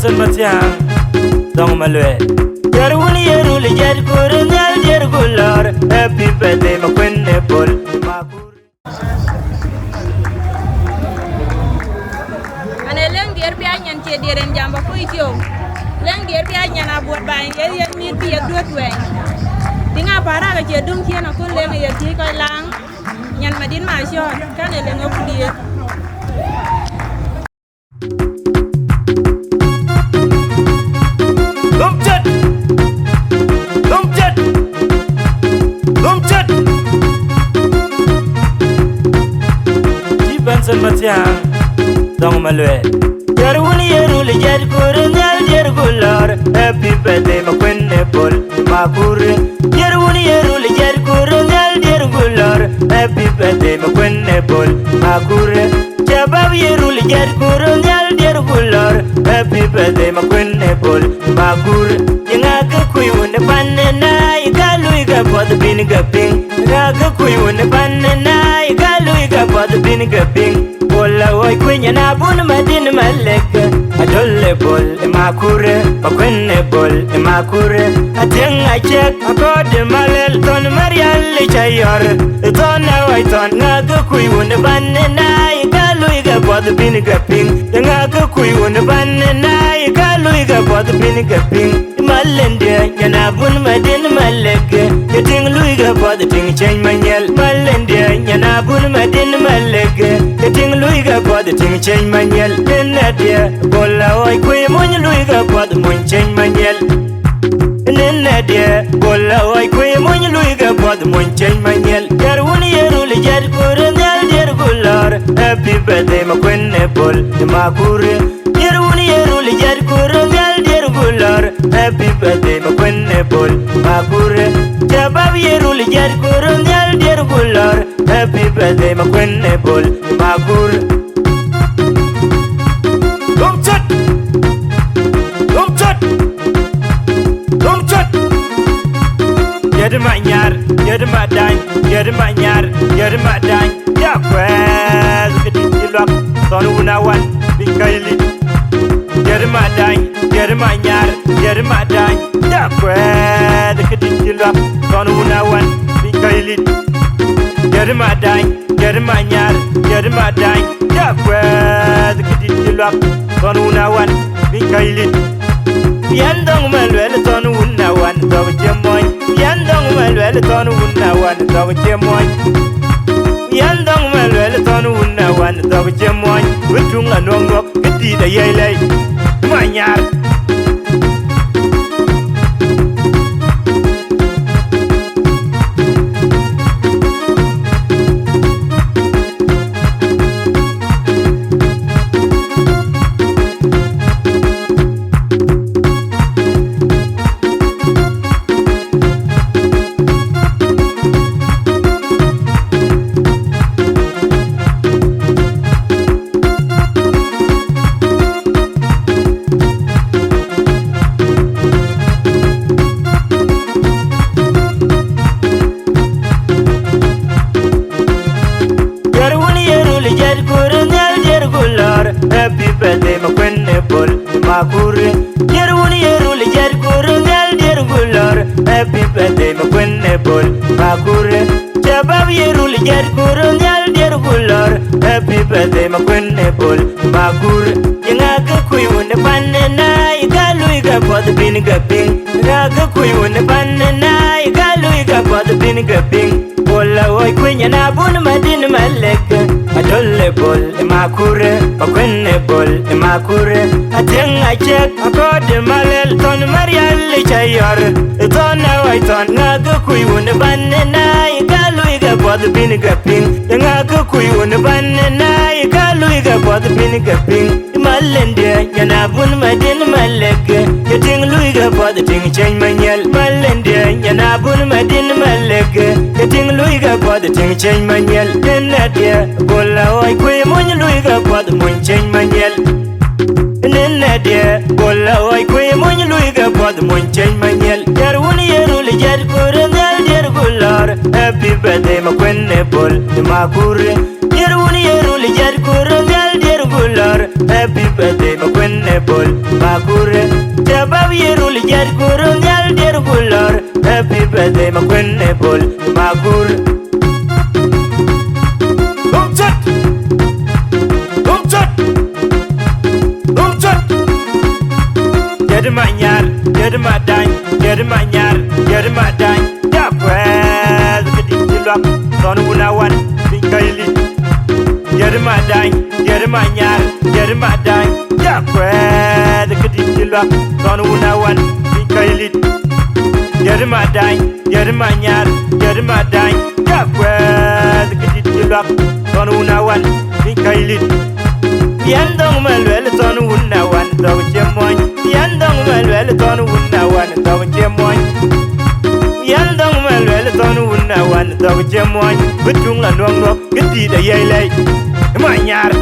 Benson Matiang Dong Malwe Yarwuni Yeruli Jadkur Nyal Jergular Happy birthday Makwenne Bol Makur Ane leng dier pi anyan che dieren jamba fu itio leng dier pi anyan abot ba ngel yen mir pi adot wen tinga para ga che dung che na ko leng ye ti ko lang nyan madin ma shon kan leng opudie Benson Matiang Dong Malwe Yarwuni Yeruli Jadkur Nyal Jergular Happy birthday Makwenne Bol Makur Yarwuni Yeruli Jadkur Nyal Jergular Happy birthday Makwenne Bol Makur Jabab Yeruli Jadkur Nyal Jergular Happy birthday Makwenne Bol Makur Yangaka Kuyun Panena Igalu Igabod Bin Gaping Raga Kuyun Panena Igalu Igabod Bin Gaping Bola Oi Quenya na bun madin malek Adolle bol Makure Makwenne Bol Makure Ateng achek Akod malel ton Marial Chayor Ton Waiton Naga Kuyun Panena Igalu Igabod Bin Gaping Yangaka Kuyun Panena Igalu Igabod Bin Gaping Malende yana bun madin malek Yating luiga bod ting chain manyel Malende yana bun madin malek Yating luiga bod ting chain manyel Nenadia bola oi kwe mon luiga bod mon chain manyel Nenadia bola oi kwe mon luiga bod mon chain manyel Yarwuni yeruli jadkur nyal jergular Happy birthday Makwenne Bol Makur Yarwuni yeruli jadkur nyal jergular Happy birthday Makwenne Bol Makur Jabab Yeruli Jadkur Nyal Jergular Happy birthday Makwenne Bol Makur Dumchat Dumchat Dumchat Yedma nyar Yedma dany Yedma nyar Yedma dany Yakwez Kedilak Tonu wan Bikaili Yedma dany Yedma nyar Yedma dany Yakwez Kedilak Tonu wan Bikaili Yedma dany Yedma nyar Yedma dany Yakwez Kedilak Tonu wan Bikaili Yandong malwele tonu wan Tawa jemoy Yandong malwele tonu wan Tawa jemoy Yandong malwele tonu wan Tawa jemoy Wetunga nongok Kedida yaylay Manyar Happy birthday Makwenne Bol Makur Yerwuni Yeruli Jadkur Nyal Jergular Happy birthday Makwenne Bol Makur Jabab Yeruli Jadkur Nyal Jergular Happy birthday Makwenne Bol Makur Yangaka Kuyun Panena Igalu Igabod Bin Gaping Raga Kuyun Panena Igalu Igabod Bin Gaping Bola Oi Quenya na bun madin malek Adolle bol Makure Makwenne Bol Makure Ateng achek Akod malel ton Marial Chayor Ton Waiton Naga Kuyun Panena Igalu Igabod Bin Gaping Yangaka Kuyun Panena Igalu Igabod Bin Gaping Malende yana bun madin malek Yating luiga bod ting chain manyel Malende yana bun madin malek Yating luiga bod ting chain manyel Nenadia bola oi kwe mon luiga bod mon chain manyel Nenadia bola oi kwe mon luiga bod mon chain manyel Yarwuni Yeruli Jadkur Nyal Jergular Happy birthday Makwenne Bol Makur Yerwuni Yeruli Jadkur Nyal Jergular Happy birthday Makwenne Bol makure jabab yerul jar kurun yal der gulor happy birthday makwenne bol makure Jadi manyar, jadi madang, dapat kedilap, tonu gunawan, bingkaili. Jadi manyar, jadi madang, dapat kedilap, tonu gunawan, bingkaili. Jadi manyar, jadi madang, dapat kedilap, tonu gunawan, bingkaili. Yandong malwel tonu gunawan, tahu jemoy. Yandong malwel tonu gunawan, tahu jemoy. Yandong malwel tonu gunawan, tahu jemoy. Betung la nuang nuang, gedi da yai manyar.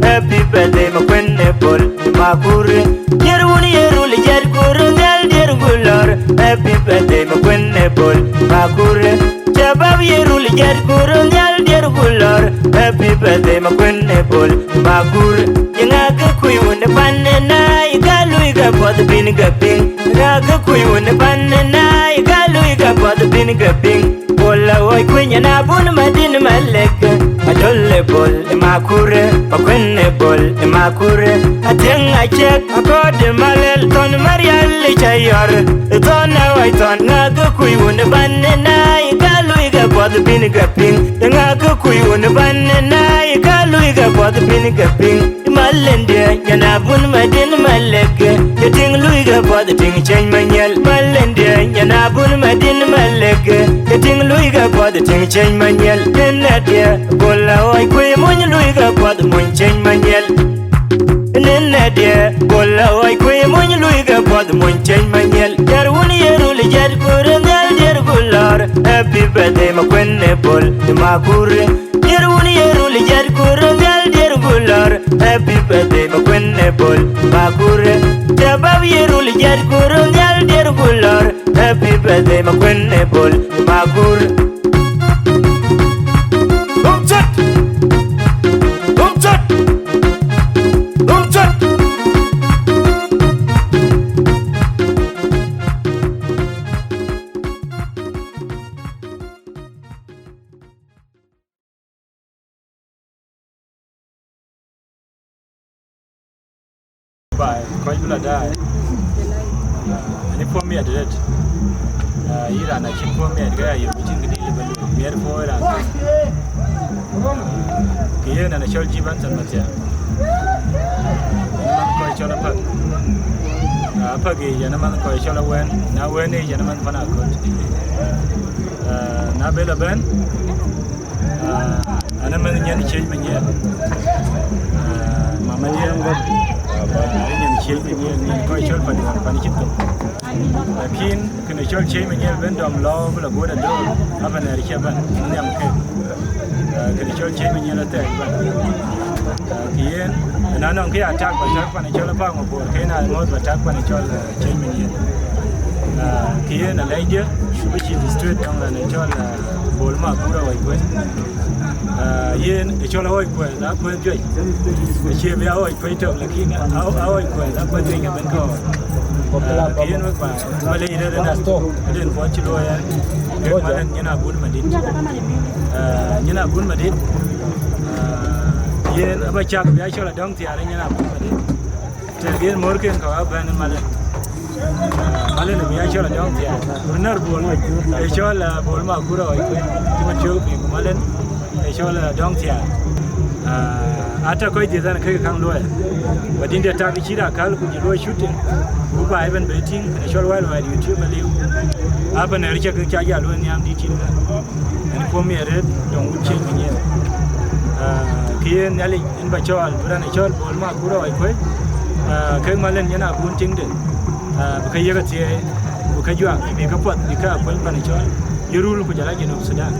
Happy birthday makwenne bol makure yerul jar kurun yal der gulor happy birthday makwenne bol makure jabab yerul jar kurun yal der gulor happy birthday makwenne bol makure yenga ka kuyun panne na igalu iga bod bin gaping raga kuyun panne na igalu iga bod bin gaping bola oy kunya na bun madin malek adolle bol makure makwenne bol makure atenga chek akode malel ton marial chayor ton way ton ngaga kuyun banne na igalu iga bod bin gaping ngaga kuyun banne na igalu iga bod bin gaping malende yana bun madin malek yating luiga bod ting chen manyel malende yana bun madin malek yating luiga bod ting chen manyel nadia bola oy kwe mon luiga bod mon chen manyel nadia bola oy kwe mon luiga bod mon chen manyel yarun yerul jar kurun yal der gulor happy birthday makwenne bol makure yarun yerul jar kurun yal der gulor happy birthday makwenne bol makure jabab yerul jar kurun yal der gulor happy birthday makwenne bol makure Bye. Quite good die. Any poor me at it. You ran a chip for me at guy, you meeting the delivery. Mere for it. Kian and a short Jibans and Matia. Quite on a pug. Puggy, gentleman, quite shall win. Now, when a gentleman van our good. Nabella Ben. And a man in change me yet. Mamma, Ini chil ni kau chil pada chip tu. Lakin kena chil chil ni benda amlau bela buat ada apa nak siapa ni amke. Kena chil chil ni la tak. Kian, nanang kia acak pada chil apa ngapur. Kian ada mod acak pada chil ni. Kian ada lagi, which is street yang la chil bolma pura wajib. Yen chol hoy ko da ko joy che bia hoy ko to lakin hoy ko da ko ding ben ko yen wa ba male ida da sto den ko chilo ya ke malen nyana bun madin yen aba chak bia chola dong ti ara nyana bun madin ter gen mor ken ko ban malen malen bia chola dong ti runner bol chola bol ma kura hoy ko ti ma chok bi malen chola dong tia ata koi je zan kai kan loya wadin da ta kici da kal ku ji lo shooting ku ba even betting na shol wal wal YouTube le aba na rike ka ya lo ni am di tin ni ko me red don wuce ni ne kiyen nali in ba chol bura na chol bol ma ku ro ai koi kai malen yana bunting din ba kai yaga tie ba kai jwa me ka pot ni ka kwal pa ni chol yurul ku jala gi no Sudan